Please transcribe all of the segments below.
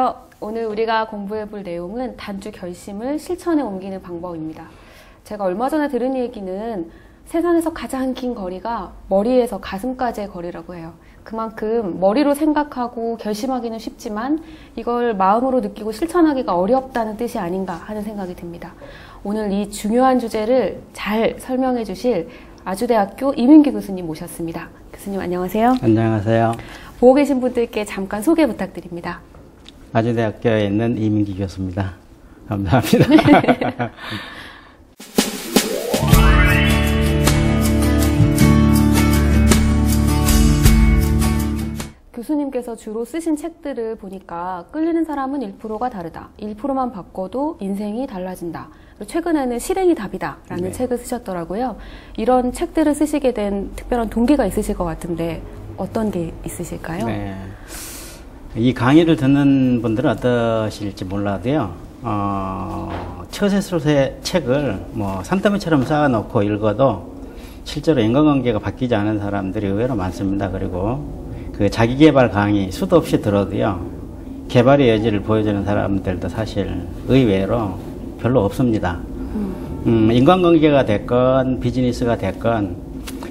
안녕하세요. 오늘 우리가 공부해 볼 내용은 단주 결심을 실천에 옮기는 방법입니다. 제가 얼마 전에 들은 얘기는 세상에서 가장 긴 거리가 머리에서 가슴까지의 거리라고 해요. 그만큼 머리로 생각하고 결심하기는 쉽지만 이걸 마음으로 느끼고 실천하기가 어렵다는 뜻이 아닌가 하는 생각이 듭니다. 오늘 이 중요한 주제를 잘 설명해 주실 아주대학교 이민규 교수님 모셨습니다. 교수님 안녕하세요. 안녕하세요. 보고 계신 분들께 잠깐 소개 부탁드립니다. 아주대학교에 있는 이민규 교수입니다. 감사합니다. 교수님께서 주로 쓰신 책들을 보니까 끌리는 사람은 1%가 다르다. 1%만 바꿔도 인생이 달라진다. 최근에는 실행이 답이다 라는 책을 쓰셨더라고요. 이런 책들을 쓰시게 된 특별한 동기가 있으실 것 같은데 어떤 게 있으실까요? 네. 이 강의를 듣는 분들은 어떠실지 몰라도요. 처세술의 책을 산더미처럼 쌓아놓고 읽어도 실제로 인간관계가 바뀌지 않은 사람들이 의외로 많습니다. 그리고 그 자기개발 강의 수도 없이 들어도요. 개발의 여지를 보여주는 사람들도 사실 의외로 별로 없습니다. 인간관계가 됐건 비즈니스가 됐건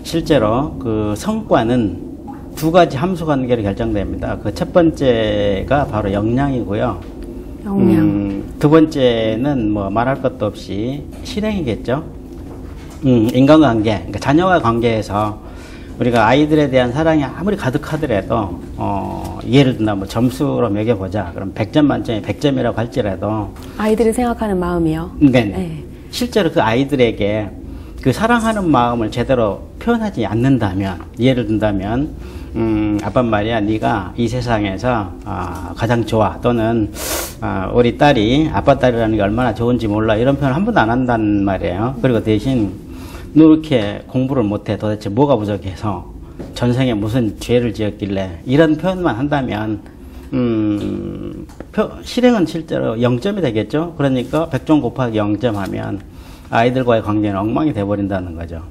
실제로 그 성과는 두 가지 함수 관계로 결정됩니다. 그 첫 번째가 바로 역량이고요. 두 번째는 말할 것도 없이 실행이겠죠. 인간관계, 그러니까 자녀와 관계에서 우리가 아이들에 대한 사랑이 아무리 가득하더라도 예를 든다 점수로 매겨보자. 그럼 100점 만점에 100점이라고 할지라도 아이들을 생각하는 마음이요. 네. 실제로 그 아이들에게 그 사랑하는 마음을 제대로 표현하지 않는다면, 예를 든다면 아빠 말이야, 네가 이 세상에서 가장 좋아, 또는 우리 딸이 아빠 딸이라는 게 얼마나 좋은지 몰라, 이런 표현을 한 번도 안 한단 말이에요. 그리고 대신 너 이렇게 공부를 못해, 도대체 뭐가 부족해서 전생에 무슨 죄를 지었길래, 이런 표현만 한다면 실행은 실제로 0점이 되겠죠. 그러니까 100점 곱하기 0점 하면 아이들과의 관계는 엉망이 돼버린다는 거죠.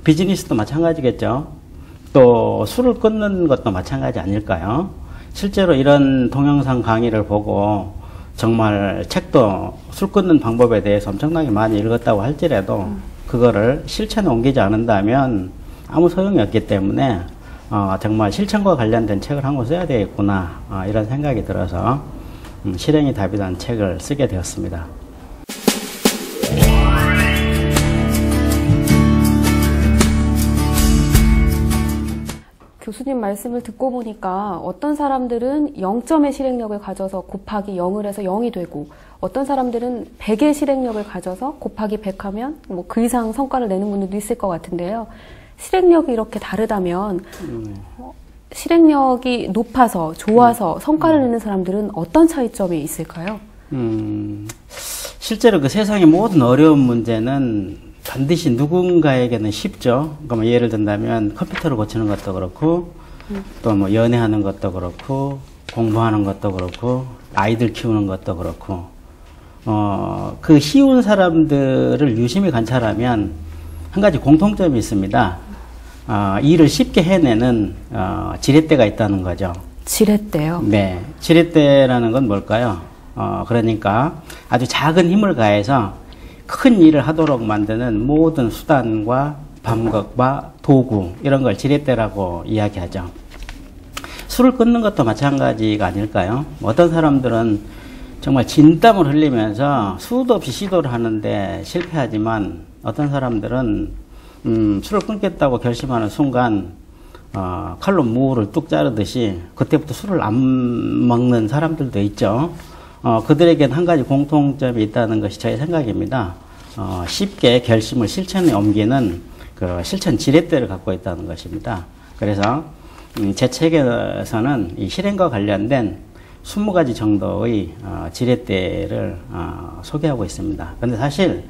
비즈니스도 마찬가지겠죠. 또 술을 끊는 것도 마찬가지 아닐까요? 실제로 이런 동영상 강의를 보고 정말 책도 술 끊는 방법에 대해서 엄청나게 많이 읽었다고 할지라도 그거를 실천에 옮기지 않는다면 아무 소용이 없기 때문에 정말 실천과 관련된 책을 한 권 써야 되겠구나, 이런 생각이 들어서 실행이 답이라는 책을 쓰게 되었습니다. 교수님 말씀을 듣고 보니까 어떤 사람들은 0점의 실행력을 가져서 곱하기 0을 해서 0이 되고, 어떤 사람들은 100의 실행력을 가져서 곱하기 100 하면 그 이상 성과를 내는 분들도 있을 것 같은데요. 실행력이 이렇게 다르다면 실행력이 높아서 좋아서 성과를 내는 사람들은 어떤 차이점이 있을까요? 실제로 그 세상의 모든 어려운 문제는 반드시 누군가에게는 쉽죠. 그러니까 예를 든다면 컴퓨터를 고치는 것도 그렇고, 또 연애하는 것도 그렇고, 공부하는 것도 그렇고, 아이들 키우는 것도 그렇고, 그 쉬운 사람들을 유심히 관찰하면 한 가지 공통점이 있습니다. 일을 쉽게 해내는 지렛대가 있다는 거죠. 지렛대요? 네. 지렛대라는 건 뭘까요? 그러니까 아주 작은 힘을 가해서 큰 일을 하도록 만드는 모든 수단과 방법과 도구, 이런 걸 지렛대라고 이야기하죠. 술을 끊는 것도 마찬가지가 아닐까요? 어떤 사람들은 정말 진땀을 흘리면서 수도 없이 시도를 하는데 실패하지만, 어떤 사람들은 술을 끊겠다고 결심하는 순간 칼로 무를 뚝 자르듯이 그때부터 술을 안 먹는 사람들도 있죠. 그들에게는 한 가지 공통점이 있다는 것이 저의 생각입니다. 쉽게 결심을 실천에 옮기는 그 실천 지렛대를 갖고 있다는 것입니다. 그래서 제 책에서는 이 실행과 관련된 20가지 정도의 지렛대를 소개하고 있습니다. 그런데 사실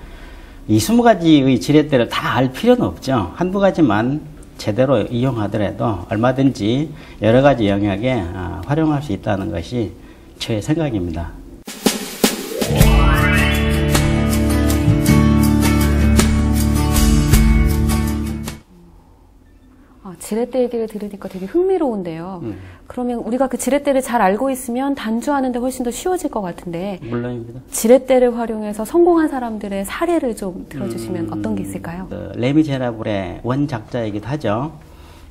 이 20가지의 지렛대를 다 알 필요는 없죠. 한두 가지만 제대로 이용하더라도 얼마든지 여러 가지 영역에 활용할 수 있다는 것이 제 생각입니다. 지렛대 얘기를 들으니까 되게 흥미로운데요. 그러면 우리가 그 지렛대를 잘 알고 있으면 단주하는데 훨씬 더 쉬워질 것 같은데. 물론입니다. 지렛대를 활용해서 성공한 사람들의 사례를 좀 들어주시면 어떤 게 있을까요? 레미제라블의 원작자이기도 하죠.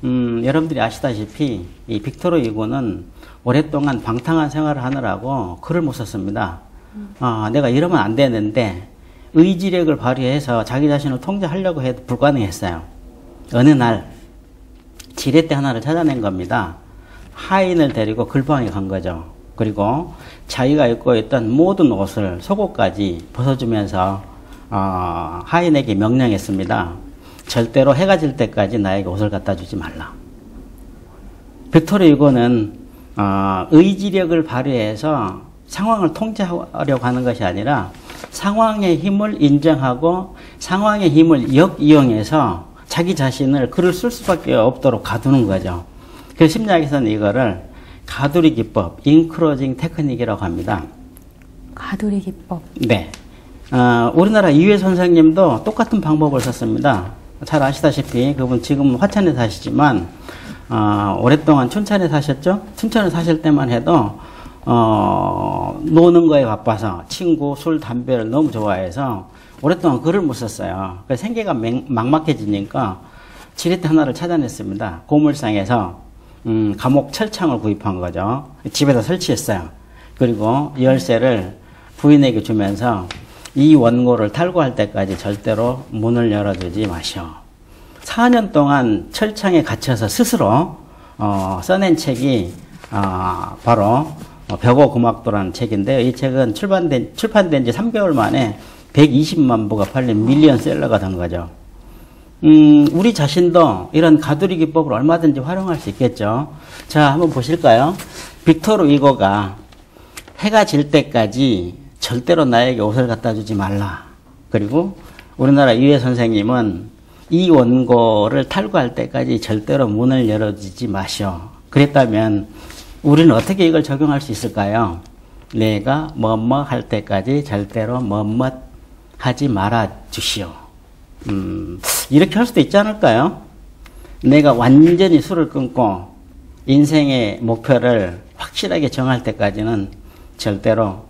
여러분들이 아시다시피 이 빅토르 유고는 오랫동안 방탕한 생활을 하느라고 글을 못 썼습니다. 내가 이러면 안 되는데 의지력을 발휘해서 자기 자신을 통제하려고 해도 불가능했어요. 어느 날 지렛대 하나를 찾아낸 겁니다. 하인을 데리고 글방에 간 거죠. 그리고 자기가 입고 있던 모든 옷을 속옷까지 벗어주면서 하인에게 명령했습니다. 절대로 해가 질 때까지 나에게 옷을 갖다 주지 말라. 빅토르 유고는 의지력을 발휘해서 상황을 통제하려고 하는 것이 아니라 상황의 힘을 인정하고 상황의 힘을 역이용해서 자기 자신을 글을 쓸 수밖에 없도록 가두는 거죠. 그래서 심리학에서는 이거를 가두리 기법, 인크로징 테크닉이라고 합니다. 가두리 기법. 네. 우리나라 이회 선생님도 똑같은 방법을 썼습니다. 잘 아시다시피 그분 지금 화천에 사시지만 오랫동안 춘천에 사셨죠? 춘천에 사실 때만 해도 노는 거에 바빠서 친구, 술, 담배를 너무 좋아해서 오랫동안 글을 못 썼어요. 그래서 생계가 막막해지니까 지렛대 하나를 찾아냈습니다. 고물상에서 감옥 철창을 구입한 거죠. 집에다 설치했어요. 그리고 열쇠를 부인에게 주면서 이 원고를 탈고할 때까지 절대로 문을 열어주지 마시오. 4년 동안 철창에 갇혀서 스스로 써낸 책이 바로 벽오 금악도라는 책인데요. 이 책은 출판된 지 3개월 만에 120만 부가 팔린 밀리언셀러가 된 거죠. 우리 자신도 이런 가두리 기법을 얼마든지 활용할 수 있겠죠. 자, 한번 보실까요? 빅토르 위고가 해가 질 때까지 절대로 나에게 옷을 갖다 주지 말라. 그리고 우리나라 이회 선생님은 이 원고를 탈고할 때까지 절대로 문을 열어주지 마시오. 그랬다면 우리는 어떻게 이걸 적용할 수 있을까요? 내가 뭐뭐 할 때까지 절대로 뭐뭐 하지 말아 주시오. 이렇게 할 수도 있지 않을까요? 내가 완전히 술을 끊고 인생의 목표를 확실하게 정할 때까지는 절대로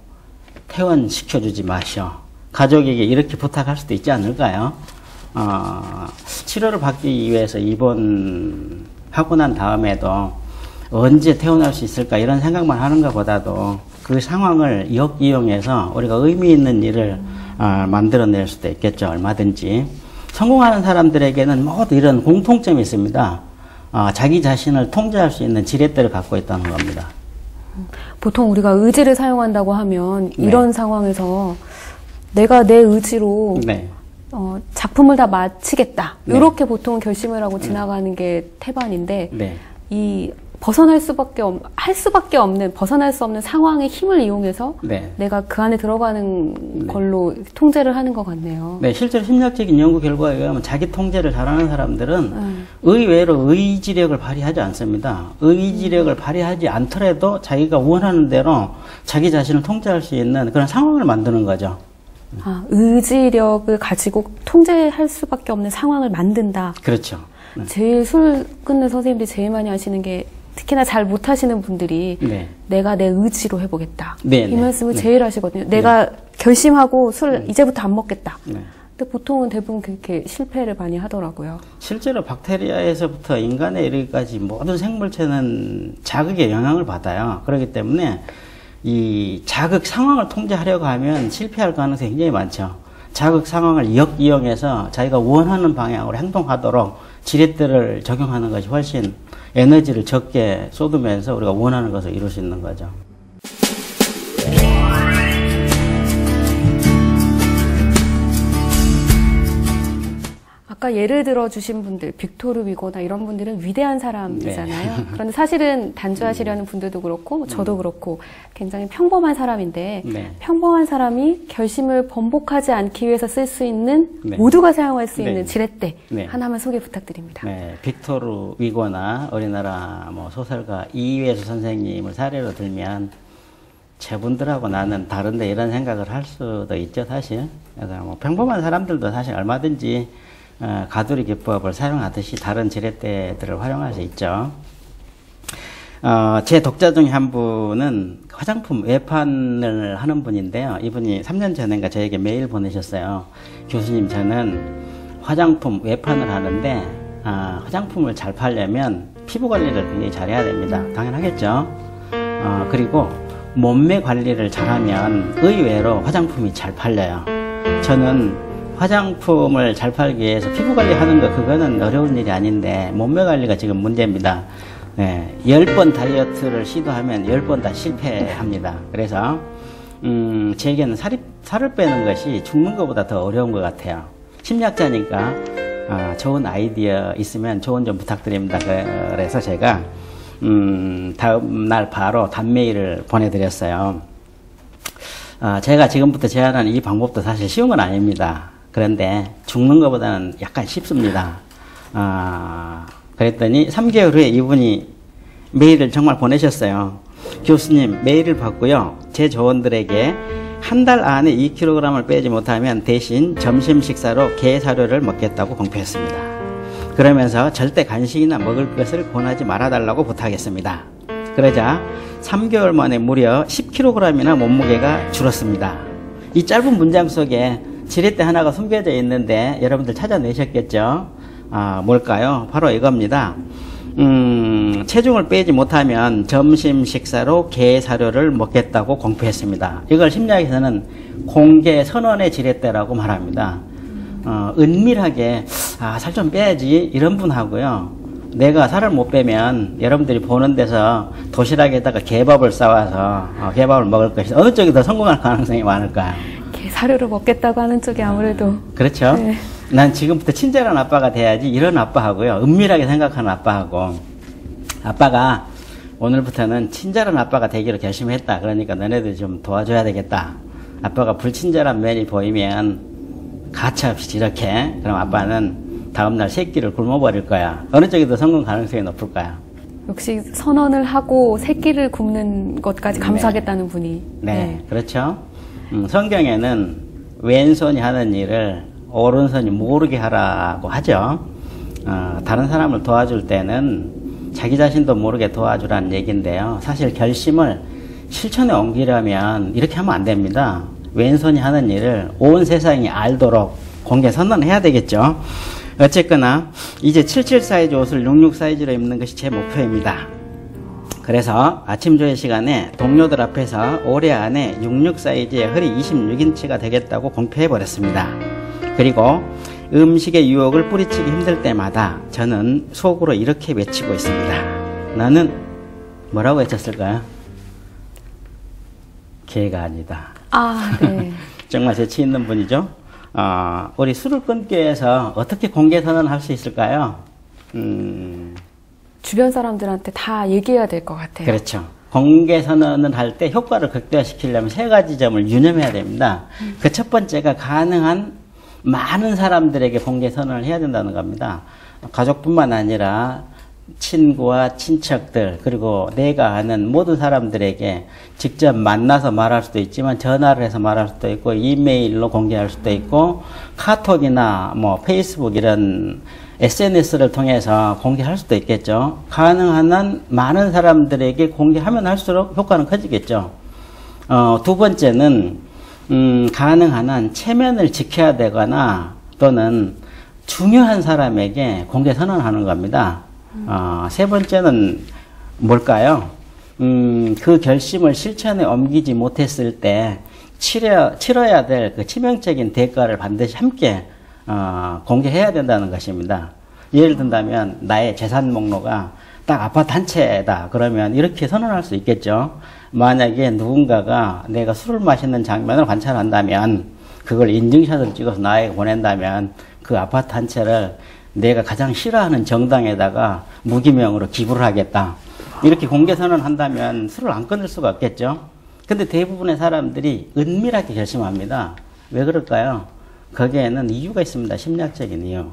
퇴원시켜주지 마시오. 가족에게 이렇게 부탁할 수도 있지 않을까요? 치료를 받기 위해서 입원하고 난 다음에도 언제 퇴원할 수 있을까 이런 생각만 하는 것보다도 그 상황을 역이용해서 우리가 의미 있는 일을 만들어낼 수도 있겠죠. 얼마든지. 성공하는 사람들에게는 모두 이런 공통점이 있습니다. 자기 자신을 통제할 수 있는 지렛대를 갖고 있다는 겁니다. 보통 우리가 의지를 사용한다고 하면 이런 상황에서 내가 내 의지로 작품을 다 마치겠다. 이렇게 보통 결심을 하고 지나가는 게 태반인데 이 벗어날 수밖에 벗어날 수 없는 상황의 힘을 이용해서 내가 그 안에 들어가는 걸로 통제를 하는 것 같네요. 네, 실제로 심리학적인 연구 결과에 의하면 자기 통제를 잘하는 사람들은 의외로 의지력을 발휘하지 않습니다. 의지력을 발휘하지 않더라도 자기가 원하는 대로 자기 자신을 통제할 수 있는 그런 상황을 만드는 거죠. 의지력을 가지고 통제할 수밖에 없는 상황을 만든다. 그렇죠. 제일 술 끊는 선생님들이 제일 많이 하시는 게 특히나 잘 못하시는 분들이 내가 내 의지로 해보겠다. 이 말씀을 제일 하시거든요. 내가 결심하고 술 이제부터 안 먹겠다. 근데 보통은 대부분 그렇게 실패를 많이 하더라고요. 실제로 박테리아에서부터 인간에 이르기까지 모든 생물체는 자극에 영향을 받아요. 그렇기 때문에 이 자극 상황을 통제하려고 하면 실패할 가능성이 굉장히 많죠. 자극 상황을 역이용해서 자기가 원하는 방향으로 행동하도록 지렛대를 적용하는 것이 훨씬 에너지를 적게 쏟으면서 우리가 원하는 것을 이룰 수 있는 거죠. 아까 예를 들어 주신 분들, 빅토르 위고나 이런 분들은 위대한 사람이잖아요. 그런데 사실은 단주하시려는 분들도 그렇고 저도 그렇고 굉장히 평범한 사람인데 평범한 사람이 결심을 번복하지 않기 위해서 쓸 수 있는 모두가 사용할 수 있는 지렛대 하나만 소개 부탁드립니다. 빅토르 위고나 우리나라 소설가 이회수 선생님을 사례로 들면 저분들하고 나는 다른데 이런 생각을 할 수도 있죠, 사실. 그래서 평범한 사람들도 사실 얼마든지 가두리 기법을 사용하듯이 다른 지렛대들을 활용할 수 있죠. 제 독자 중에 한 분은 화장품 외판을 하는 분인데요. 이분이 3년 전인가 저에게 메일 보내셨어요. 교수님, 저는 화장품 외판을 하는데 화장품을 잘 팔려면 피부 관리를 굉장히 잘해야 됩니다. 당연하겠죠. 그리고 몸매 관리를 잘하면 의외로 화장품이 잘 팔려요. 저는 화장품을 잘 팔기 위해서 피부 관리하는 거 그거는 어려운 일이 아닌데 몸매 관리가 지금 문제입니다. 10번 다이어트를 시도하면 10번 다 실패합니다. 그래서 제게는 살을 빼는 것이 죽는 것보다 더 어려운 것 같아요. 심리학자니까 좋은 아이디어 있으면 조언 좀 부탁드립니다. 그래서 제가 다음 날 바로 단메일을 보내드렸어요. 제가 지금부터 제안하는 이 방법도 사실 쉬운 건 아닙니다. 그런데 죽는 것보다는 약간 쉽습니다. 그랬더니 3개월 후에 이분이 메일을 정말 보내셨어요. 교수님, 메일을 받고요. 제 조언들에게 한 달 안에 2kg을 빼지 못하면 대신 점심 식사로 게 사료를 먹겠다고 공표했습니다. 그러면서 절대 간식이나 먹을 것을 권하지 말아달라고 부탁했습니다. 그러자 3개월 만에 무려 10kg이나 몸무게가 줄었습니다. 이 짧은 문장 속에 지렛대 하나가 숨겨져 있는데 여러분들 찾아내셨겠죠? 뭘까요? 바로 이겁니다. 체중을 빼지 못하면 점심 식사로 게 사료를 먹겠다고 공표했습니다. 이걸 심리학에서는 공개 선언의 지렛대라고 말합니다. 은밀하게 살 좀 빼야지 이런 분하고요. 내가 살을 못 빼면 여러분들이 보는 데서 도시락에다가 개밥을 싸와서 개밥을 먹을 것이 어느 쪽이 더 성공할 가능성이 많을까요? 게 사료를 먹겠다고 하는 쪽이 아무래도 그렇죠. 네. 난 지금부터 친절한 아빠가 돼야지 이런 아빠하고요. 은밀하게 생각하는 아빠하고 아빠가 오늘부터는 친절한 아빠가 되기로 결심했다. 그러니까 너네들 좀 도와줘야 되겠다. 아빠가 불친절한 면이 보이면 가차없이 이렇게 그럼 아빠는 다음날 새끼를 굶어버릴 거야. 어느 쪽이 더 성공 가능성이 높을까요? 역시 선언을 하고 새끼를 굽는 것까지 감수하겠다는 분이 네, 그렇죠. 성경에는 왼손이 하는 일을 오른손이 모르게 하라고 하죠. 다른 사람을 도와줄 때는 자기 자신도 모르게 도와주라는 얘기인데요. 사실 결심을 실천에 옮기려면 이렇게 하면 안 됩니다. 왼손이 하는 일을 온 세상이 알도록 공개 선언해야 되겠죠. 어쨌거나 이제 77 사이즈 옷을 66 사이즈로 입는 것이 제 목표입니다. 그래서 아침 조회 시간에 동료들 앞에서 올해 안에 66 사이즈의 허리 26인치가 되겠다고 공표해 버렸습니다. 그리고 음식의 유혹을 뿌리치기 힘들 때마다 저는 속으로 이렇게 외치고 있습니다. 나는 뭐라고 외쳤을까요? 개가 아니다. 네. 정말 재치 있는 분이죠. 우리 술을 끊기 위해서 어떻게 공개 선언할 수 있을까요? 주변 사람들한테 다 얘기해야 될 것 같아요. 그렇죠. 공개 선언을 할 때 효과를 극대화시키려면 3가지 점을 유념해야 됩니다. 그 첫 번째가 가능한 많은 사람들에게 공개 선언을 해야 된다는 겁니다. 가족뿐만 아니라 친구와 친척들 그리고 내가 아는 모든 사람들에게 직접 만나서 말할 수도 있지만 전화를 해서 말할 수도 있고 이메일로 공개할 수도 있고 카톡이나 뭐 페이스북 이런 SNS를 통해서 공개할 수도 있겠죠. 가능한 한 많은 사람들에게 공개하면 할수록 효과는 커지겠죠. 두 번째는 가능한 한 체면을 지켜야 되거나 또는 중요한 사람에게 공개 선언하는 겁니다. 세 번째는 뭘까요? 그 결심을 실천에 옮기지 못했을 때 치러야 될 그 치명적인 대가를 반드시 함께 공개해야 된다는 것입니다. 예를 든다면 나의 재산 목록가 딱 아파트 한 채다. 그러면 이렇게 선언할 수 있겠죠. 만약에 누군가가 내가 술을 마시는 장면을 관찰한다면 그걸 인증샷을 찍어서 나에게 보낸다면 그 아파트 한 채를 내가 가장 싫어하는 정당에다가 무기명으로 기부를 하겠다. 이렇게 공개 선언한다면 술을 안 끊을 수가 없겠죠. 근데 대부분의 사람들이 은밀하게 결심합니다. 왜 그럴까요? 거기에는 이유가 있습니다. 심리학적인 이유.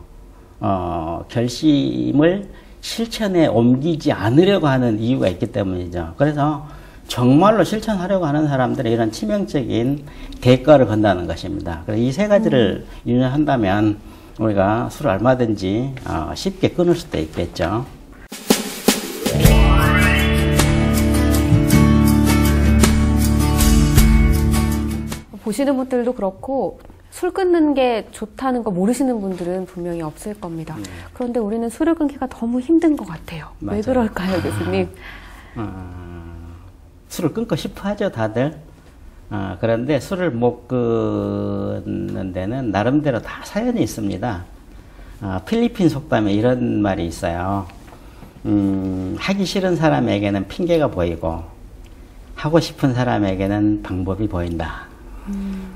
결심을 실천에 옮기지 않으려고 하는 이유가 있기 때문이죠. 그래서 정말로 실천하려고 하는 사람들의 이런 치명적인 대가를 건다는 것입니다. 그래서 이 3가지를 유념한다면 우리가 술을 얼마든지 쉽게 끊을 수도 있겠죠. 보시는 분들도 그렇고 술 끊는 게 좋다는 거 모르시는 분들은 분명히 없을 겁니다. 그런데 우리는 술을 끊기가 너무 힘든 것 같아요. 맞아요. 왜 그럴까요, 교수님? 술을 끊고 싶어 하죠, 다들. 그런데 술을 못 끊는 데는 나름대로 다 사연이 있습니다. 필리핀 속담에 이런 말이 있어요. 하기 싫은 사람에게는 핑계가 보이고 하고 싶은 사람에게는 방법이 보인다.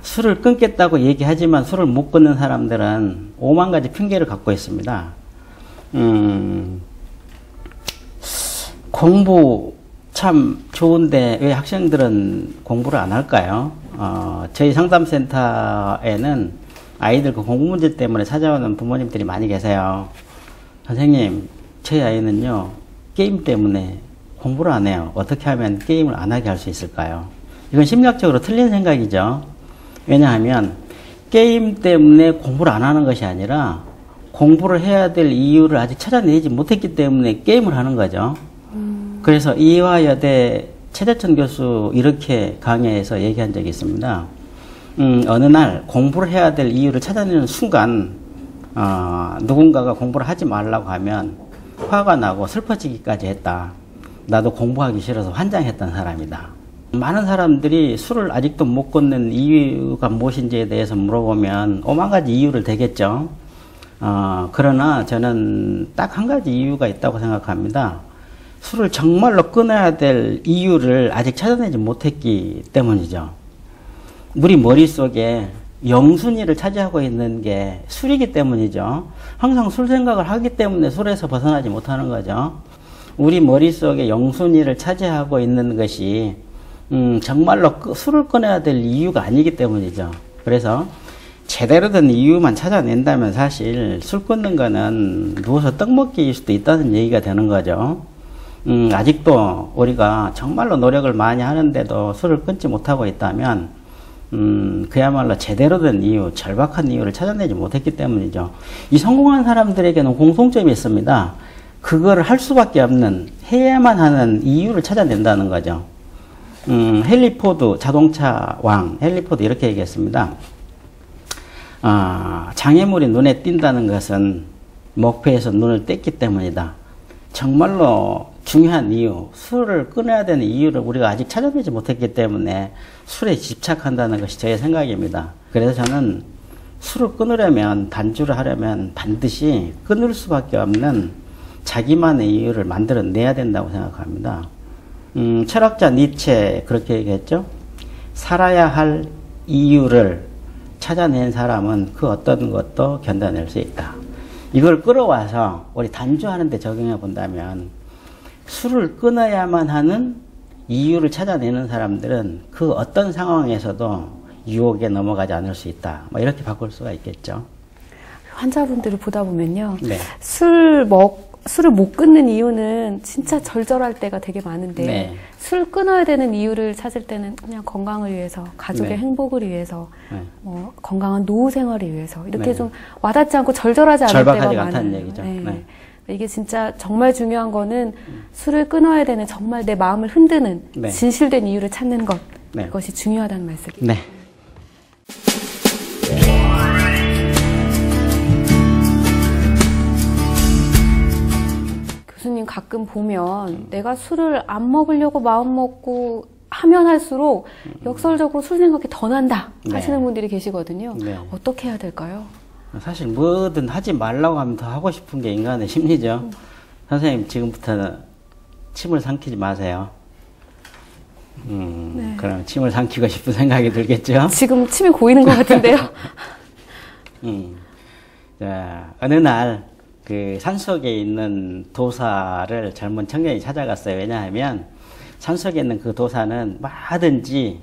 술을 끊겠다고 얘기하지만 술을 못 끊는 사람들은 5만 가지 핑계를 갖고 있습니다. 공부 참 좋은데 왜 학생들은 공부를 안 할까요? 저희 상담센터에는 아이들 그 공부 문제 때문에 찾아오는 부모님들이 많이 계세요. 선생님, 저희 아이는요, 게임 때문에 공부를 안 해요. 어떻게 하면 게임을 안 하게 할 수 있을까요? 이건 심리학적으로 틀린 생각이죠. 왜냐하면 게임 때문에 공부를 안 하는 것이 아니라 공부를 해야 될 이유를 아직 찾아내지 못했기 때문에 게임을 하는 거죠. 그래서 이화여대 최재천 교수 이렇게 강의에서 얘기한 적이 있습니다. 어느 날 공부를 해야 될 이유를 찾아내는 순간 누군가가 공부를 하지 말라고 하면 화가 나고 슬퍼지기까지 했다. 나도 공부하기 싫어서 환장했던 사람이다. 많은 사람들이 술을 아직도 못 끊는 이유가 무엇인지에 대해서 물어보면 5만 가지 이유를 대겠죠. 그러나 저는 딱 한 가지 이유가 있다고 생각합니다. 술을 정말로 끊어야 될 이유를 아직 찾아내지 못했기 때문이죠. 우리 머릿속에 영순위를 차지하고 있는 게 술이기 때문이죠. 항상 술 생각을 하기 때문에 술에서 벗어나지 못하는 거죠. 우리 머릿속에 영순위를 차지하고 있는 것이 정말로 술을 끊어야 될 이유가 아니기 때문이죠. 그래서 제대로 된 이유만 찾아낸다면 사실 술 끊는 거는 누워서 떡 먹기일 수도 있다는 얘기가 되는 거죠. 아직도 우리가 정말로 노력을 많이 하는데도 술을 끊지 못하고 있다면 그야말로 제대로 된 이유, 절박한 이유를 찾아내지 못했기 때문이죠. 이 성공한 사람들에게는 공통점이 있습니다. 그거를 할 수밖에 없는, 해야만 하는 이유를 찾아낸다는 거죠. 헨리 포드, 자동차 왕 헨리 포드 이렇게 얘기했습니다. 장애물이 눈에 띈다는 것은 목표에서 눈을 뗐기 때문이다. 정말로 중요한 이유, 술을 끊어야 되는 이유를 우리가 아직 찾아내지 못했기 때문에 술에 집착한다는 것이 저의 생각입니다. 그래서 저는 술을 끊으려면, 단주를 하려면 반드시 끊을 수밖에 없는 자기만의 이유를 만들어내야 된다고 생각합니다. 철학자 니체 그렇게 얘기했죠. 살아야 할 이유를 찾아낸 사람은 그 어떤 것도 견뎌낼 수 있다. 이걸 끌어와서 우리 단주하는 데 적용해 본다면 술을 끊어야만 하는 이유를 찾아내는 사람들은 그 어떤 상황에서도 유혹에 넘어가지 않을 수 있다. 뭐 이렇게 바꿀 수가 있겠죠. 환자분들을 보다 보면요. 네. 술을 못 끊는 이유는 진짜 절절할 때가 되게 많은데 네. 술 끊어야 되는 이유를 찾을 때는 그냥 건강을 위해서, 가족의 네. 행복을 위해서, 네. 건강한 노후 생활을 위해서 이렇게 네. 좀 와닿지 않고 절절하지 않을 때가 절박하지 많아요. 않다는 얘기죠. 네. 네. 이게 진짜 정말 중요한 거는 술을 끊어야 되는 정말 내 마음을 흔드는 네. 진실된 이유를 찾는 것, 네. 그것이 중요하다는 말씀입니다. 네. 교수님 가끔 보면 내가 술을 안 먹으려고 마음 먹고 하면 할수록 역설적으로 술 생각이 더 난다 하시는 네. 분들이 계시거든요. 네. 어떻게 해야 될까요? 사실 뭐든 하지 말라고 하면 더 하고 싶은 게 인간의 심리죠. 선생님 지금부터 침을 삼키지 마세요. 네. 그럼 침을 삼키고 싶은 생각이 들겠죠. 지금 침이 고이는 것 같은데요. 자, 어느 날 그 산속에 있는 도사를 젊은 청년이 찾아갔어요. 왜냐하면 산속에 있는 그 도사는 뭐든지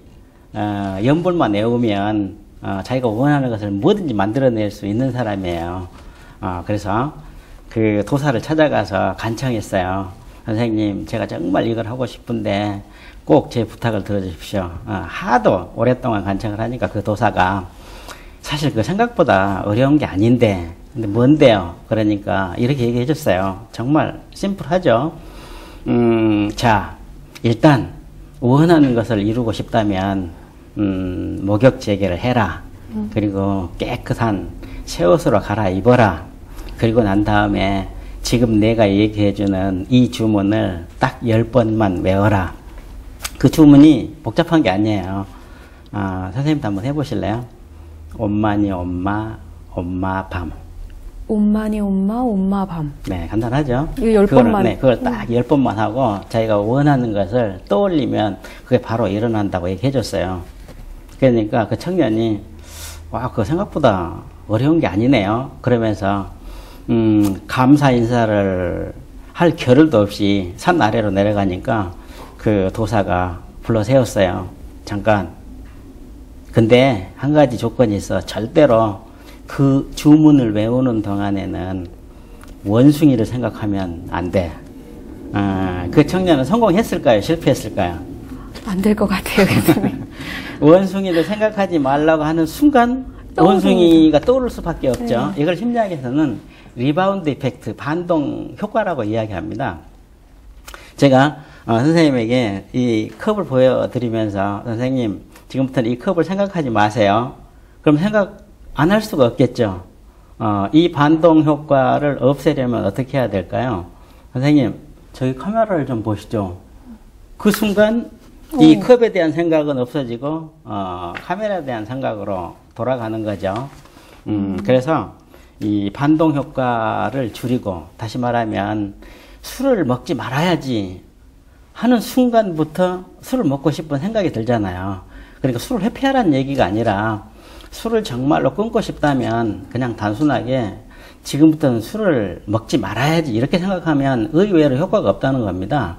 연불만 내우면 자기가 원하는 것을 뭐든지 만들어낼 수 있는 사람이에요. 그래서 그 도사를 찾아가서 간청했어요. 선생님, 제가 정말 이걸 하고 싶은데 꼭 제 부탁을 들어주십시오. 하도 오랫동안 간청을 하니까 그 도사가 사실 그 생각보다 어려운 게 아닌데 근데 뭔데요? 그러니까 이렇게 얘기해 줬어요. 정말 심플하죠. 자, 일단 원하는 것을 이루고 싶다면 목욕 재개를 해라. 그리고 깨끗한 새 옷으로 갈아입어라. 그리고 난 다음에 지금 내가 얘기해주는 이 주문을 딱 10번만 외워라. 그 주문이 복잡한 게 아니에요. 선생님도 한번 해보실래요? 엄마니 엄마, 엄마 밤. 엄마니 엄마, 엄마 밤. 네, 간단하죠? 이거 10번만. 네, 그걸 딱 10번만 하고 자기가 원하는 것을 떠올리면 그게 바로 일어난다고 얘기해줬어요. 그러니까 그 청년이 와, 그거 생각보다 어려운 게 아니네요. 그러면서 감사 인사를 할 겨를도 없이 산 아래로 내려가니까 그 도사가 불러 세웠어요. 잠깐. 근데 한 가지 조건이 있어. 절대로 그 주문을 외우는 동안에는 원숭이를 생각하면 안 돼. 그 청년은 성공했을까요? 실패했을까요? 안 될 것 같아요, 교수님. 원숭이를 생각하지 말라고 하는 순간 원숭이가 떠오를 수밖에 없죠. 네. 이걸 심리학에서는 리바운드 이펙트, 반동 효과라고 이야기합니다. 제가 선생님에게 이 컵을 보여드리면서 선생님 지금부터는 이 컵을 생각하지 마세요. 그럼 생각 안 할 수가 없겠죠. 이 반동 효과를 없애려면 어떻게 해야 될까요? 선생님, 저기 카메라를 좀 보시죠. 그 순간 이 컵에 대한 생각은 없어지고 카메라에 대한 생각으로 돌아가는 거죠. 그래서 이 반동 효과를 줄이고, 다시 말하면 술을 먹지 말아야지 하는 순간부터 술을 먹고 싶은 생각이 들잖아요. 그러니까 술을 회피하라는 얘기가 아니라 술을 정말로 끊고 싶다면 그냥 단순하게 지금부터는 술을 먹지 말아야지 이렇게 생각하면 의외로 효과가 없다는 겁니다.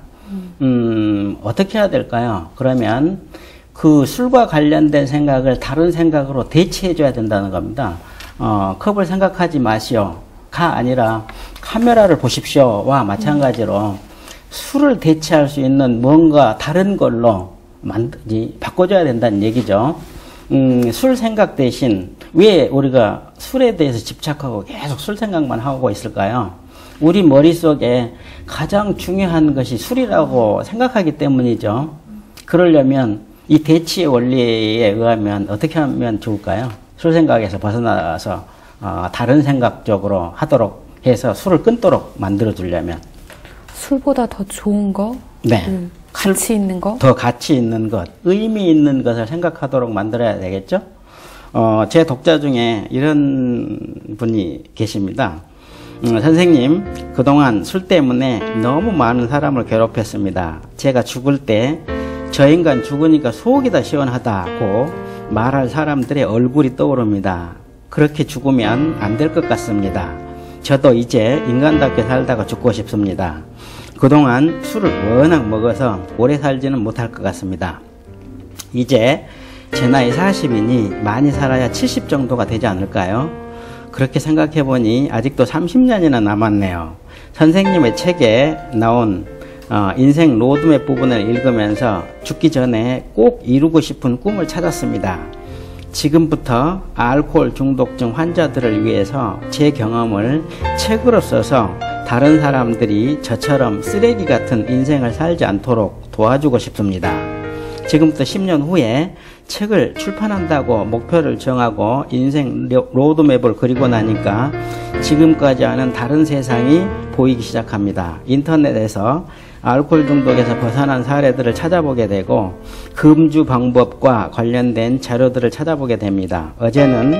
어떻게 해야 될까요? 그러면 그 술과 관련된 생각을 다른 생각으로 대체해 줘야 된다는 겁니다. 컵을 생각하지 마시오가 아니라 카메라를 보십시오와 마찬가지로 술을 대체할 수 있는 뭔가 다른 걸로 바꿔줘야 된다는 얘기죠. 술 생각 대신 왜 우리가 술에 대해서 집착하고 계속 술 생각만 하고 있을까요? 우리 머릿속에 가장 중요한 것이 술이라고 생각하기 때문이죠. 그러려면 이 대치의 원리에 의하면 어떻게 하면 좋을까요? 술 생각에서 벗어나서 다른 생각 쪽으로 하도록 해서 술을 끊도록 만들어 주려면 술보다 더 좋은 거? 네. 가치 있는 거? 더 가치 있는 것, 의미 있는 것을 생각하도록 만들어야 되겠죠? 제 독자 중에 이런 분이 계십니다. 선생님, 그동안 술 때문에 너무 많은 사람을 괴롭혔습니다. 제가 죽을 때 저 인간 죽으니까 속이 다 시원하다고 말할 사람들의 얼굴이 떠오릅니다. 그렇게 죽으면 안 될 것 같습니다. 저도 이제 인간답게 살다가 죽고 싶습니다. 그동안 술을 워낙 먹어서 오래 살지는 못할 것 같습니다. 이제 제 나이 40이니 많이 살아야 70 정도가 되지 않을까요? 그렇게 생각해보니 아직도 30년이나 남았네요. 선생님의 책에 나온 인생 로드맵 부분을 읽으면서 죽기 전에 꼭 이루고 싶은 꿈을 찾았습니다. 지금부터 알코올 중독증 환자들을 위해서 제 경험을 책으로 써서 다른 사람들이 저처럼 쓰레기 같은 인생을 살지 않도록 도와주고 싶습니다. 지금부터 10년 후에 책을 출판한다고 목표를 정하고 인생 로드맵을 그리고 나니까 지금까지와는 다른 세상이 보이기 시작합니다. 인터넷에서 알코올 중독에서 벗어난 사례들을 찾아보게 되고 금주 방법과 관련된 자료들을 찾아보게 됩니다. 어제는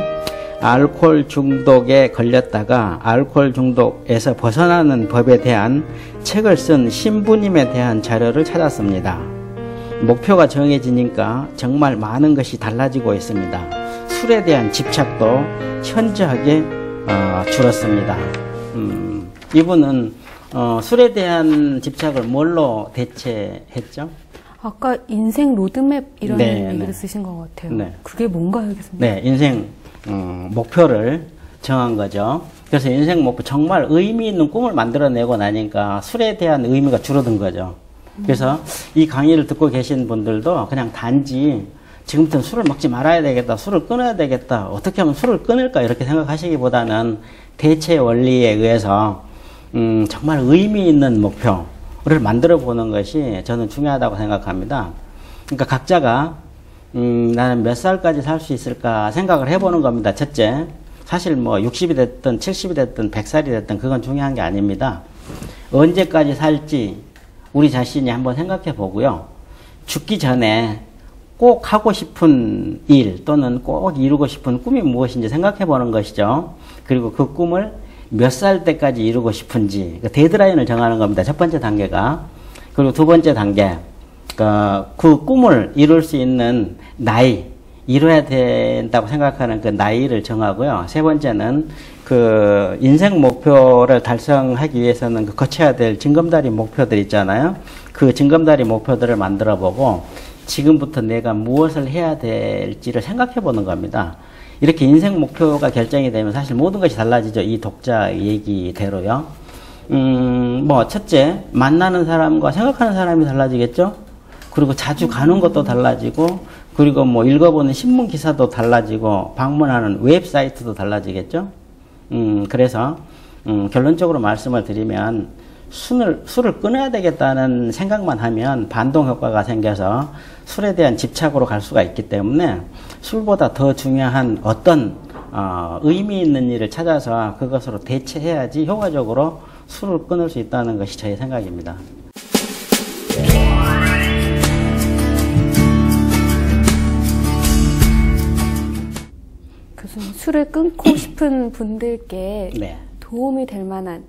알코올 중독에 걸렸다가 알코올 중독에서 벗어나는 법에 대한 책을 쓴 신부님에 대한 자료를 찾았습니다. 목표가 정해지니까 정말 많은 것이 달라지고 있습니다. 술에 대한 집착도 현저하게 줄었습니다. 이분은 술에 대한 집착을 뭘로 대체했죠? 아까 인생 로드맵 이런 네, 얘기를 네. 쓰신 것 같아요. 네. 그게 뭔가요, 교수님? 네, 인생 목표를 정한 거죠. 그래서 인생 목표, 정말 의미 있는 꿈을 만들어내고 나니까 술에 대한 의미가 줄어든 거죠. 그래서 이 강의를 듣고 계신 분들도 그냥 단지 지금부터는 술을 먹지 말아야 되겠다, 술을 끊어야 되겠다, 어떻게 하면 술을 끊을까 이렇게 생각하시기보다는 대체 원리에 의해서 정말 의미 있는 목표를 만들어 보는 것이 저는 중요하다고 생각합니다. 그러니까 각자가 나는 몇 살까지 살 수 있을까 생각을 해보는 겁니다. 첫째, 사실 뭐 60이 됐든 70이 됐든 100살이 됐든 그건 중요한 게 아닙니다. 언제까지 살지 우리 자신이 한번 생각해 보고요. 죽기 전에 꼭 하고 싶은 일 또는 꼭 이루고 싶은 꿈이 무엇인지 생각해 보는 것이죠. 그리고 그 꿈을 몇 살 때까지 이루고 싶은지 그 데드라인을 정하는 겁니다. 첫 번째 단계가. 그리고 두 번째 단계, 그 꿈을 이룰 수 있는 나이, 이뤄야 된다고 생각하는 그 나이를 정하고요. 세 번째는 그 인생 목표를 달성하기 위해서는 그 거쳐야 될 징검다리 목표들 있잖아요. 그 징검다리 목표들을 만들어 보고 지금부터 내가 무엇을 해야 될지를 생각해 보는 겁니다. 이렇게 인생 목표가 결정이 되면 사실 모든 것이 달라지죠. 이 독자 얘기대로요. 뭐 첫째, 만나는 사람과 생각하는 사람이 달라지겠죠. 그리고 자주 가는 것도 달라지고, 그리고 뭐 읽어보는 신문 기사도 달라지고, 방문하는 웹사이트도 달라지겠죠. 그래서 결론적으로 말씀을 드리면 술을 끊어야 되겠다는 생각만 하면 반동 효과가 생겨서 술에 대한 집착으로 갈 수가 있기 때문에 술보다 더 중요한 어떤 의미 있는 일을 찾아서 그것으로 대체해야지 효과적으로 술을 끊을 수 있다는 것이 저의 생각입니다. 교수님, 술을 끊고 싶은 분들께 네. 도움이 될 만한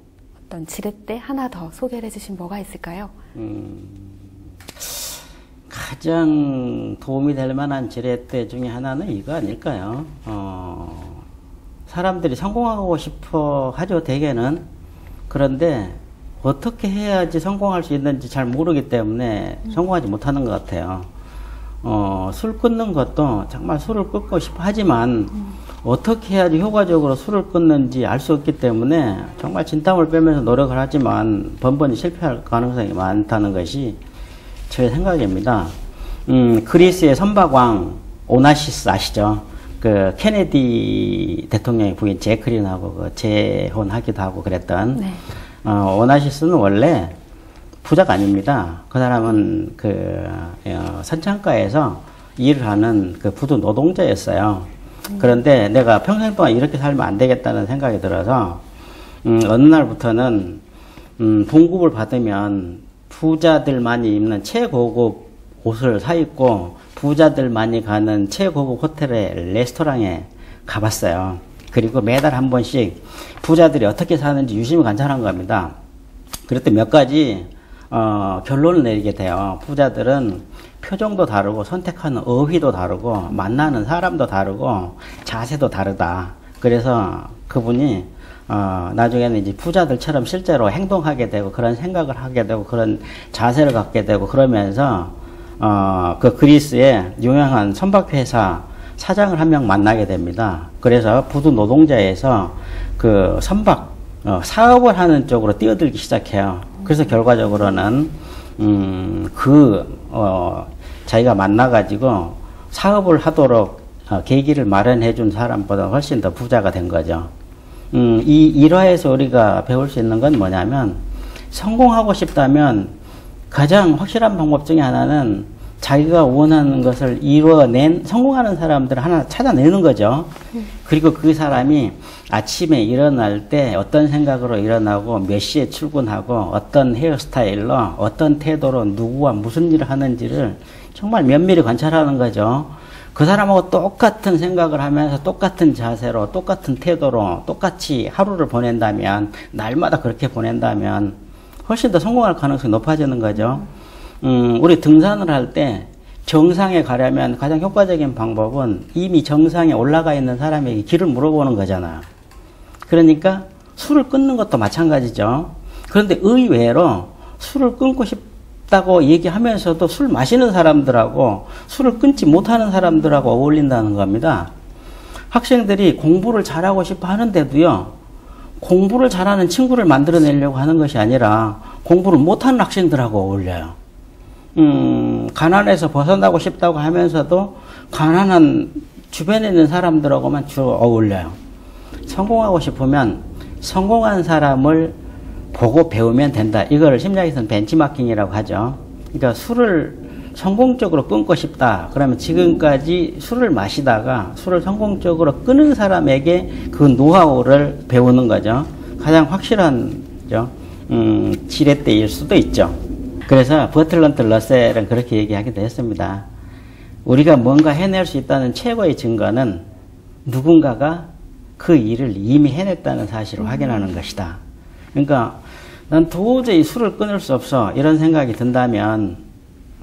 어떤 지렛대 하나 더 소개를 해주시면 뭐가 있을까요? 가장 도움이 될 만한 지렛대 중에 하나는 이거 아닐까요? 사람들이 성공하고 싶어 하죠, 대개는. 그런데 어떻게 해야지 성공할 수 있는지 잘 모르기 때문에 성공하지 못하는 것 같아요. 술 끊는 것도 정말 술을 끊고 싶어 하지만 어떻게 해야지 효과적으로 술을 끊는지 알 수 없기 때문에 정말 진땀을 빼면서 노력을 하지만 번번이 실패할 가능성이 많다는 것이 제 생각입니다. 그리스의 선박왕 오나시스 아시죠? 그 케네디 대통령의 부인 제클린하고 그 재혼하기도 하고 그랬던 네. 오나시스는 원래 부자가 아닙니다. 그 사람은 선창가에서 일을 하는 그 부두 노동자였어요. 그런데 내가 평생 동안 이렇게 살면 안 되겠다는 생각이 들어서 어느 날부터는 봉급을 받으면 부자들만이 입는 최고급 옷을 사 입고 부자들만이 가는 최고급 호텔의 레스토랑에 가봤어요. 그리고 매달 한 번씩 부자들이 어떻게 사는지 유심히 관찰한 겁니다. 그랬더니 몇 가지 결론을 내리게 돼요. 부자들은 표정도 다르고 선택하는 어휘도 다르고 만나는 사람도 다르고 자세도 다르다. 그래서 그분이 나중에는 이제 부자들처럼 실제로 행동하게 되고 그런 생각을 하게 되고 그런 자세를 갖게 되고 그러면서 그 그리스의 유명한 선박회사 사장을 한 명 만나게 됩니다. 그래서 부두 노동자에서 그 선박 사업을 하는 쪽으로 뛰어들기 시작해요. 그래서 결과적으로는 자기가 만나가지고 사업을 하도록 계기를 마련해 준 사람보다 훨씬 더 부자가 된 거죠. 이 일화에서 우리가 배울 수 있는 건 뭐냐면 성공하고 싶다면 가장 확실한 방법 중에 하나는 자기가 원하는 것을 성공하는 사람들을 하나 찾아내는 거죠. 그리고 그 사람이 아침에 일어날 때 어떤 생각으로 일어나고 몇 시에 출근하고 어떤 헤어스타일로 어떤 태도로 누구와 무슨 일을 하는지를 정말 면밀히 관찰하는 거죠. 그 사람하고 똑같은 생각을 하면서 똑같은 자세로 똑같은 태도로 똑같이 하루를 보낸다면 날마다 그렇게 보낸다면 훨씬 더 성공할 가능성이 높아지는 거죠. 우리 등산을 할 때 정상에 가려면 가장 효과적인 방법은 이미 정상에 올라가 있는 사람에게 길을 물어보는 거잖아요. 그러니까 술을 끊는 것도 마찬가지죠. 그런데 의외로 술을 끊고 싶다고 얘기하면서도 술 마시는 사람들하고 술을 끊지 못하는 사람들하고 어울린다는 겁니다. 학생들이 공부를 잘하고 싶어 하는데도요, 공부를 잘하는 친구를 만들어내려고 하는 것이 아니라 공부를 못하는 학생들하고 어울려요. 가난에서 벗어나고 싶다고 하면서도 가난한 주변에 있는 사람들하고만 주로 어울려요. 성공하고 싶으면 성공한 사람을 보고 배우면 된다. 이걸 심리학에서는 벤치마킹이라고 하죠. 그러니까 술을 성공적으로 끊고 싶다. 그러면 지금까지 술을 마시다가 술을 성공적으로 끊은 사람에게 그 노하우를 배우는 거죠. 가장 확실한 지렛대일 수도 있죠. 그래서 버틀런트 러셀은 그렇게 얘기하기도 했습니다. 우리가 뭔가 해낼 수 있다는 최고의 증거는 누군가가 그 일을 이미 해냈다는 사실을 확인하는 것이다. 그러니까 난 도저히 술을 끊을 수 없어 이런 생각이 든다면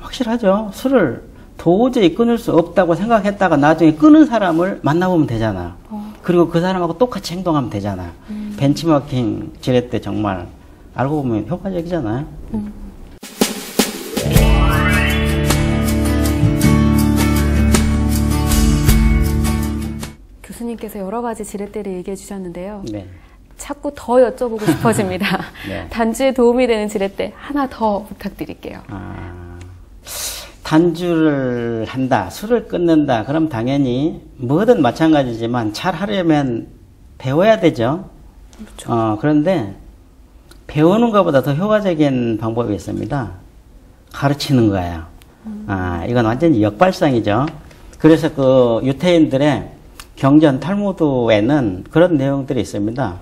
확실하죠. 술을 도저히 끊을 수 없다고 생각했다가 나중에 끊은 사람을 만나보면 되잖아. 그리고 그 사람하고 똑같이 행동하면 되잖아. 벤치마킹 지렛대 정말 알고 보면 효과적이잖아요. 교수님께서 여러 가지 지렛대를 얘기해 주셨는데요. 네. 자꾸 더 여쭤보고 싶어집니다. 네. 단주에 도움이 되는 지렛대 하나 더 부탁드릴게요. 단주를 한다, 술을 끊는다. 그럼 당연히 뭐든 마찬가지지만 잘 하려면 배워야 되죠. 그렇죠. 그런데 배우는 것보다 더 효과적인 방법이 있습니다. 가르치는 거예요. 이건 완전히 역발상이죠. 그래서 그 유태인들의 경전 탈무드에는 그런 내용들이 있습니다.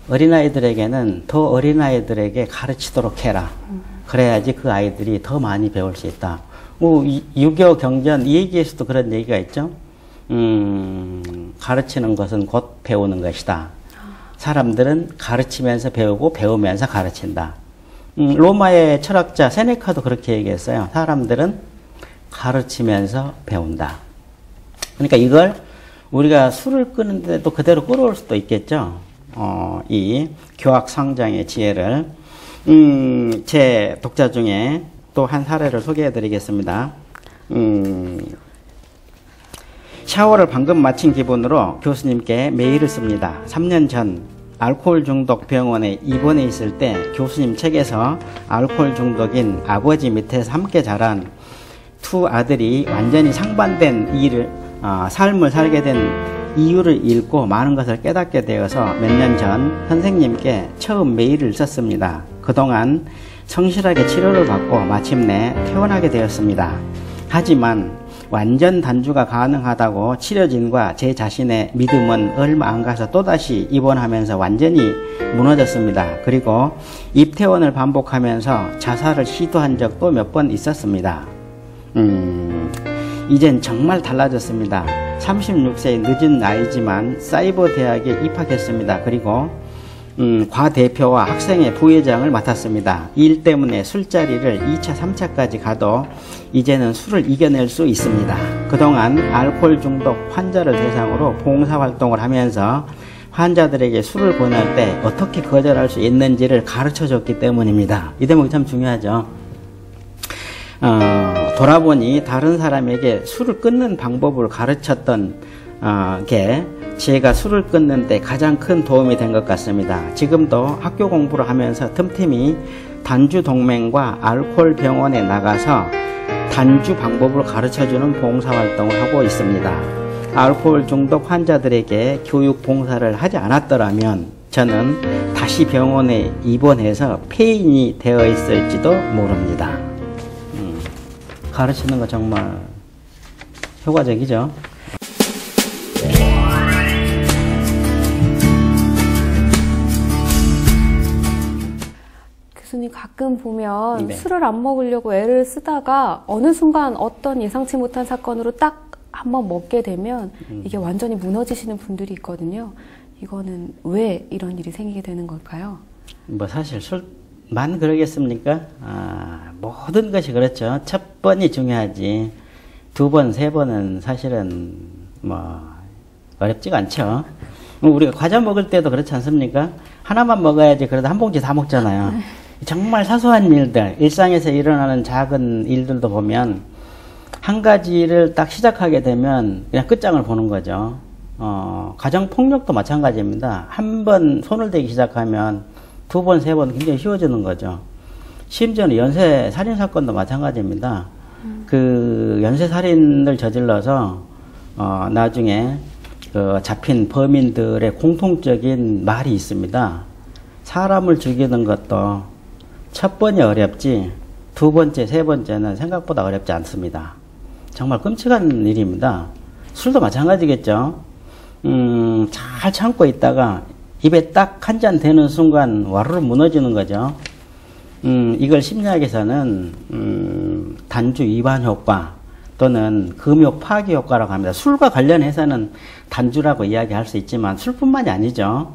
어린아이들에게는 더 어린아이들에게 가르치도록 해라. 그래야지 그 아이들이 더 많이 배울 수 있다. 유교 경전 이 얘기에서도 그런 얘기가 있죠. 가르치는 것은 곧 배우는 것이다. 사람들은 가르치면서 배우고 배우면서 가르친다. 로마의 철학자 세네카도 그렇게 얘기했어요. 사람들은 가르치면서 배운다. 그러니까 이걸 우리가 술을 끄는데도 그대로 끌어올 수도 있겠죠. 이 교학상장의 지혜를 제 독자 중에 또 한 사례를 소개해 드리겠습니다. 샤워를 방금 마친 기분으로 교수님께 메일을 씁니다. 3년 전 알코올 중독 병원에 입원해 있을 때 교수님 책에서 알코올 중독인 아버지 밑에서 함께 자란 두 아들이 완전히 상반된 삶을 살게 된 이유를 읽고 많은 것을 깨닫게 되어서 몇 년 전 선생님께 처음 메일을 썼습니다. 그동안 성실하게 치료를 받고 마침내 퇴원하게 되었습니다. 하지만 완전 단주가 가능하다고 치료진과 제 자신의 믿음은 얼마 안 가서 또다시 입원하면서 완전히 무너졌습니다. 그리고 입퇴원을 반복하면서 자살을 시도한 적도 몇 번 있었습니다. 이젠 정말 달라졌습니다. 36세의 늦은 나이지만 사이버 대학에 입학했습니다. 그리고 과대표와 학생회 부회장을 맡았습니다. 일 때문에 술자리를 2차, 3차까지 가도 이제는 술을 이겨낼 수 있습니다. 그동안 알코올 중독 환자를 대상으로 봉사활동을 하면서 환자들에게 술을 권할 때 어떻게 거절할 수 있는지를 가르쳐줬기 때문입니다. 이 대목이 참 중요하죠. 돌아보니 다른 사람에게 술을 끊는 방법을 가르쳤던 게 제가 술을 끊는 데 가장 큰 도움이 된 것 같습니다. 지금도 학교 공부를 하면서 틈틈이 단주 동맹과 알코올 병원에 나가서 단주 방법을 가르쳐주는 봉사활동을 하고 있습니다. 알코올 중독 환자들에게 교육 봉사를 하지 않았더라면 저는 다시 병원에 입원해서 폐인이 되어 있을지도 모릅니다. 가르치는 거 정말 효과적이죠. 교수님 가끔 보면 네. 술을 안 먹으려고 애를 쓰다가 어느 순간 어떤 예상치 못한 사건으로 딱 한번 먹게 되면 이게 완전히 무너지시는 분들이 있거든요. 이거는 왜 이런 일이 생기게 되는 걸까요? 뭐 사실 술만 그러겠습니까? 모든 것이 그렇죠. 첫 번이 중요하지. 두 번, 세 번은 사실은 뭐 어렵지가 않죠. 우리가 과자 먹을 때도 그렇지 않습니까? 하나만 먹어야지 그래도 한 봉지 다 먹잖아요. 정말 사소한 일들, 일상에서 일어나는 작은 일들도 보면 한 가지를 딱 시작하게 되면 그냥 끝장을 보는 거죠. 가정폭력도 마찬가지입니다. 한 번 손을 대기 시작하면 두 번, 세 번 굉장히 쉬워지는 거죠. 심지어는 연쇄 살인사건도 마찬가지입니다. 그 연쇄살인을 저질러서 나중에 그 잡힌 범인들의 공통적인 말이 있습니다. 사람을 죽이는 것도 첫 번이 어렵지 두 번째, 세 번째는 생각보다 어렵지 않습니다. 정말 끔찍한 일입니다. 술도 마찬가지겠죠. 잘 참고 있다가 입에 딱 한 잔 대는 순간 와르르 무너지는 거죠. 이걸 심리학에서는 단주 이반 효과 또는 금욕 파괴 효과라고 합니다. 술과 관련해서는 단주라고 이야기할 수 있지만 술뿐만이 아니죠.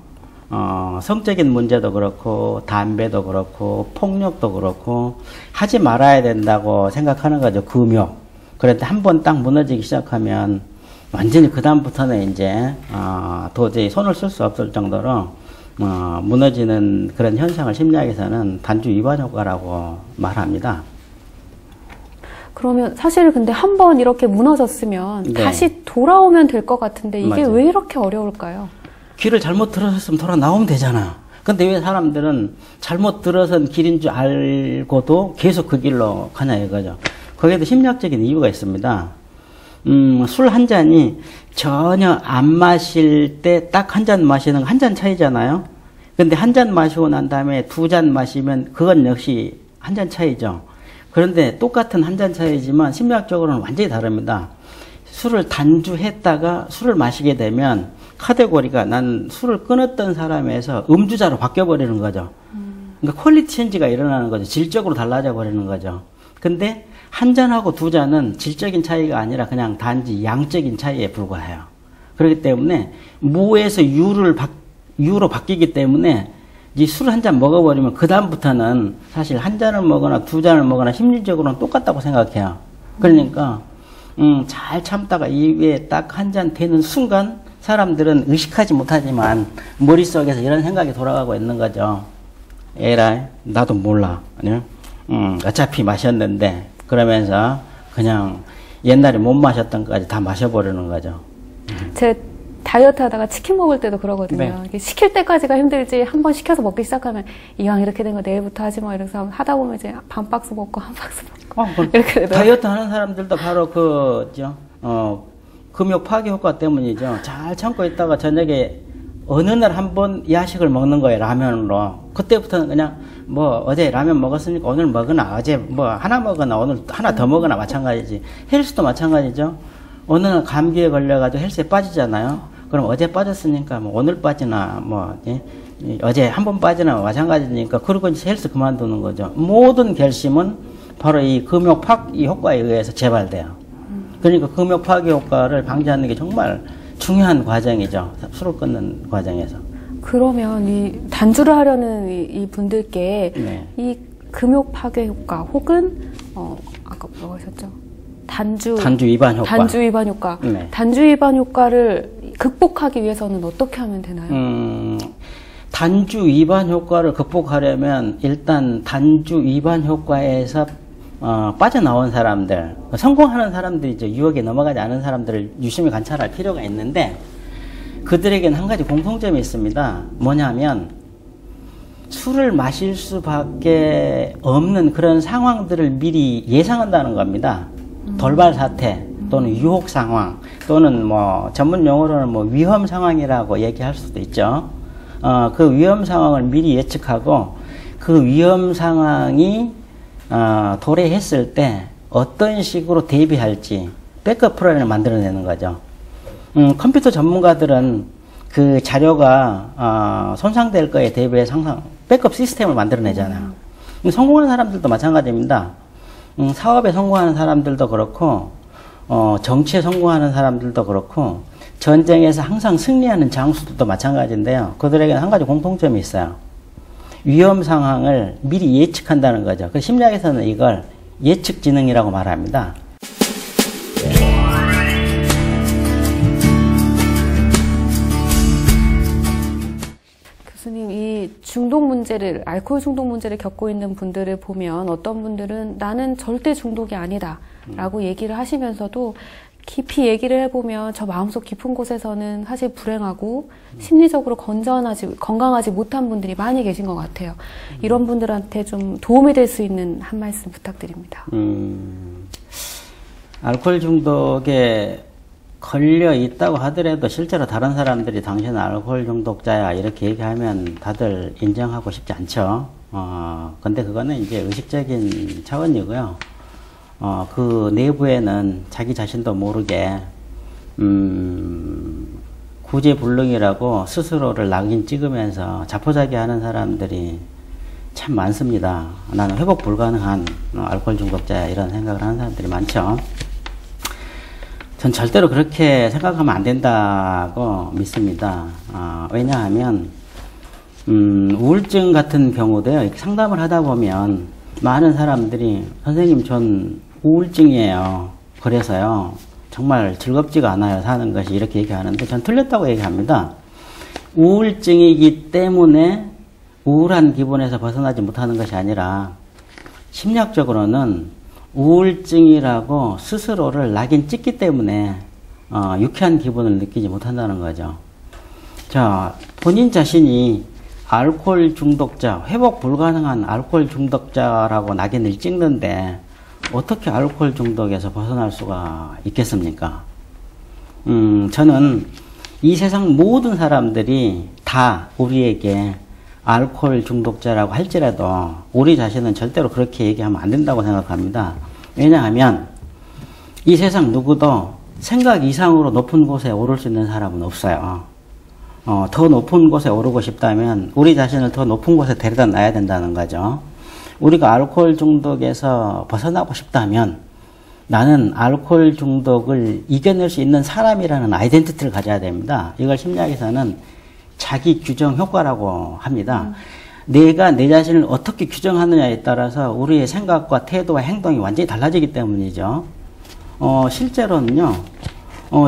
성적인 문제도 그렇고 담배도 그렇고 폭력도 그렇고 하지 말아야 된다고 생각하는 거죠. 금욕. 그런데 한 번 딱 무너지기 시작하면 완전히 그 다음부터는 이제 도저히 손을 쓸 수 없을 정도로 무너지는 그런 현상을 심리학에서는 단주 이반 효과라고 말합니다. 그러면 사실 근데 한 번 이렇게 무너졌으면 네. 다시 돌아오면 될 것 같은데 이게 맞아요. 왜 이렇게 어려울까요? 길을 잘못 들었으면 돌아 나오면 되잖아. 근데 왜 사람들은 잘못 들어선 길인 줄 알고도 계속 그 길로 가냐 이거죠. 거기에도 심리학적인 이유가 있습니다. 술 한 잔이 전혀 안 마실 때 딱 한 잔 마시는 거 한 잔 차이잖아요. 근데 한 잔 마시고 난 다음에 두 잔 마시면 그건 역시 한 잔 차이죠. 그런데 똑같은 한 잔 차이지만 심리학적으로는 완전히 다릅니다. 술을 단주했다가 술을 마시게 되면 카테고리가 난 술을 끊었던 사람에서 음주자로 바뀌어버리는 거죠. 그러니까 퀄리티 체인지가 일어나는 거죠. 질적으로 달라져 버리는 거죠. 근데 한 잔하고 두 잔은 질적인 차이가 아니라 그냥 단지 양적인 차이에 불과해요. 그렇기 때문에 무에서 유로 바뀌기 때문에 이 술 한 잔 먹어버리면 그 다음부터는 사실 한 잔을 먹거나 두 잔을 먹거나 심리적으로는 똑같다고 생각해요. 그러니까 잘 참다가 입에 딱 한 잔 되는 순간 사람들은 의식하지 못하지만 머릿속에서 이런 생각이 돌아가고 있는 거죠. 에라이 나도 몰라. 아니요? 어차피 마셨는데 그러면서 그냥 옛날에 못 마셨던 것까지 다 마셔버리는 거죠. 제 다이어트 하다가 치킨 먹을 때도 그러거든요. 네. 이게 시킬 때까지가 힘들지 한 번 시켜서 먹기 시작하면 이왕 이렇게 된 거 내일부터 하지 뭐 이러면서 하다 보면 이제 반 박스 먹고 한 박스 먹고 이렇게 되더라고요. 다이어트 하는 사람들도 바로 금욕 파괴 효과 때문이죠. 잘 참고 있다가 저녁에 어느 날 한 번 야식을 먹는 거예요. 라면으로. 그때부터는 그냥 뭐 어제 라면 먹었으니까 오늘 먹으나 어제 뭐 하나 먹으나 오늘 하나 더 먹으나 마찬가지지. 헬스도 마찬가지죠. 어느 날 감기에 걸려가지고 헬스에 빠지잖아요. 그럼 어제 빠졌으니까 뭐 오늘 빠지나 뭐 어제 한 번 빠지나 마찬가지니까 그러고 이제 헬스 그만두는 거죠. 모든 결심은 바로 이 금욕 파괴 효과에 의해서 재발돼요. 그러니까 금욕 파괴 효과를 방지하는 게 정말 중요한 과정이죠. 술을 끊는 과정에서. 그러면 이 단주를 하려는 이 분들께 네. 이 금욕 파괴 효과 혹은 아까 뭐라고 하셨죠? 단주 위반 효과. 단주 위반 효과. 네. 단주 위반 효과를 극복하기 위해서는 어떻게 하면 되나요? 단주 위반 효과를 극복하려면 일단 단주 위반 효과에서 빠져나온 사람들, 성공하는 사람들이죠. 유혹에 넘어가지 않은 사람들을 유심히 관찰할 필요가 있는데 그들에게는 한 가지 공통점이 있습니다. 뭐냐면 술을 마실 수밖에 없는 그런 상황들을 미리 예상한다는 겁니다. 돌발 사태 또는 유혹 상황 또는 뭐 전문 용어로는 뭐 위험 상황이라고 얘기할 수도 있죠. 그 위험 상황을 미리 예측하고 그 위험 상황이 도래했을 때 어떤 식으로 대비할지 백업 플랜을 만들어내는 거죠. 컴퓨터 전문가들은 그 자료가 손상될 거에 대비해서 항상 백업 시스템을 만들어내잖아요. 성공하는 사람들도 마찬가지입니다. 사업에 성공하는 사람들도 그렇고 정치에 성공하는 사람들도 그렇고 전쟁에서 항상 승리하는 장수들도 마찬가지인데요. 그들에게는 한 가지 공통점이 있어요. 위험 상황을 미리 예측한다는 거죠. 그 심리학에서는 이걸 예측 지능이라고 말합니다. 교수님, 이 중독 문제를, 알코올 중독 문제를 겪고 있는 분들을 보면 어떤 분들은 나는 절대 중독이 아니다 라고 얘기를 하시면서도 깊이 얘기를 해보면 저 마음속 깊은 곳에서는 사실 불행하고 심리적으로 건강하지 못한 분들이 많이 계신 것 같아요. 이런 분들한테 좀 도움이 될 수 있는 한 말씀 부탁드립니다. 알코올 중독에 걸려 있다고 하더라도 실제로 다른 사람들이 당신은 알코올 중독자야 이렇게 얘기하면 다들 인정하고 싶지 않죠. 근데 그거는 이제 의식적인 차원이고요. 그 내부에는 자기 자신도 모르게 구제불능이라고 스스로를 낙인 찍으면서 자포자기하는 사람들이 참 많습니다. 나는 회복 불가능한 알코올 중독자야 이런 생각을 하는 사람들이 많죠. 전 절대로 그렇게 생각하면 안 된다고 믿습니다. 왜냐하면 우울증 같은 경우도요, 이렇게 상담을 하다 보면 많은 사람들이 선생님 전 우울증이에요. 그래서요 정말 즐겁지가 않아요 사는 것이 이렇게 얘기하는데 전 틀렸다고 얘기합니다. 우울증이기 때문에 우울한 기분에서 벗어나지 못하는 것이 아니라 심리학적으로는 우울증이라고 스스로를 낙인 찍기 때문에 유쾌한 기분을 느끼지 못한다는 거죠. 자, 본인 자신이 알코올 중독자, 회복 불가능한 알코올 중독자라고 낙인을 찍는데 어떻게 알코올 중독에서 벗어날 수가 있겠습니까? 저는 이 세상 모든 사람들이 다 우리에게 알코올 중독자라고 할지라도 우리 자신은 절대로 그렇게 얘기하면 안 된다고 생각합니다. 왜냐하면 이 세상 누구도 생각 이상으로 높은 곳에 오를 수 있는 사람은 없어요. 더 높은 곳에 오르고 싶다면 우리 자신을 더 높은 곳에 데려다 놔야 된다는 거죠. 우리가 알코올 중독에서 벗어나고 싶다면 나는 알코올 중독을 이겨낼 수 있는 사람이라는 아이덴티티를 가져야 됩니다. 이걸 심리학에서는 자기 규정 효과라고 합니다. 내가 내 자신을 어떻게 규정하느냐에 따라서 우리의 생각과 태도와 행동이 완전히 달라지기 때문이죠. 실제로는요,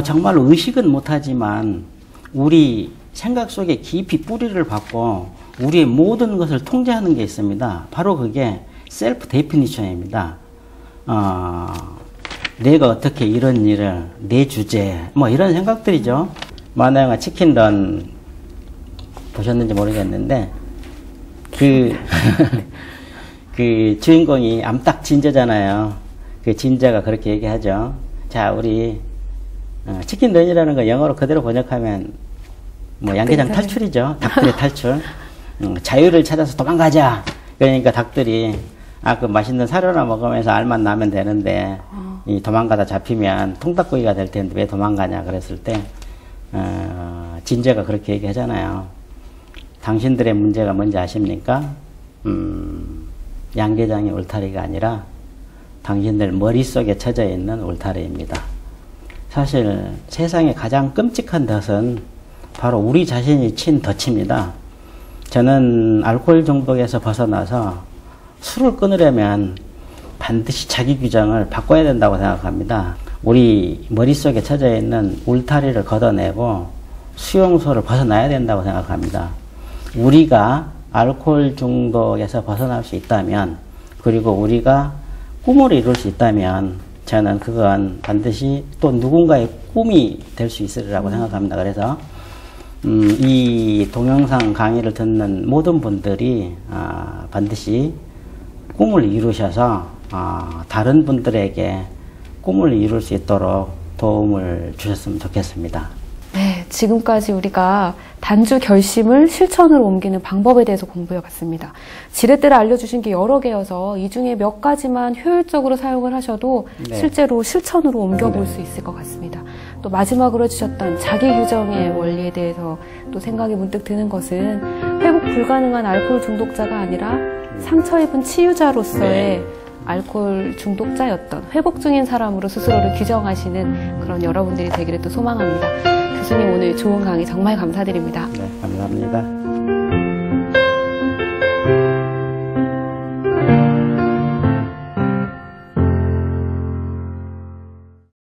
정말로 의식은 못하지만 우리 생각 속에 깊이 뿌리를 받고 우리의 모든 것을 통제하는 게 있습니다. 바로 그게 셀프 데피니션입니다. 내가 어떻게 이런 일을, 내 주제, 뭐 이런 생각들이죠. 만화 영화 치킨런 보셨는지 모르겠는데, 그 주인공이 암탉 진저잖아요. 그 진저가 그렇게 얘기하죠. 자, 우리 치킨런이라는 거 영어로 그대로 번역하면 뭐 양계장 탈출이죠. 닭들의 탈출. 자유를 찾아서 도망가자. 그러니까 닭들이 그 맛있는 사료나 먹으면서 알만 나면 되는데 이 도망가다 잡히면 통닭구이가 될 텐데 왜 도망가냐 그랬을 때 진저가 그렇게 얘기하잖아요. 당신들의 문제가 뭔지 아십니까? 양계장의 울타리가 아니라 당신들 머릿속에 쳐져 있는 울타리입니다. 사실 세상에 가장 끔찍한 덫은 바로 우리 자신이 친 덫입니다. 저는 알코올 중독에서 벗어나서 술을 끊으려면 반드시 자기 규정을 바꿔야 된다고 생각합니다. 우리 머릿속에 쳐져 있는 울타리를 걷어내고 수용소를 벗어나야 된다고 생각합니다. 우리가 알코올 중독에서 벗어날 수 있다면, 그리고 우리가 꿈을 이룰 수 있다면 저는 그건 반드시 또 누군가의 꿈이 될 수 있으리라고 생각합니다. 그래서 이 동영상 강의를 듣는 모든 분들이 반드시 꿈을 이루셔서 다른 분들에게 꿈을 이룰 수 있도록 도움을 주셨으면 좋겠습니다. 네, 지금까지 우리가 단주 결심을 실천으로 옮기는 방법에 대해서 공부해봤습니다. 지렛대를 알려주신 게 여러 개여서 이 중에 몇 가지만 효율적으로 사용을 하셔도 네. 실제로 실천으로 옮겨볼 수 있을 것 같습니다. 또 마지막으로 해주셨던 자기 규정의 원리에 대해서 또 생각이 문득 드는 것은 회복 불가능한 알코올 중독자가 아니라 상처 입은 치유자로서의 알코올 중독자였던 회복 중인 사람으로 스스로를 규정하시는 그런 여러분들이 되기를 또 소망합니다. 교수님 오늘 좋은 강의 정말 감사드립니다. 네, 감사합니다.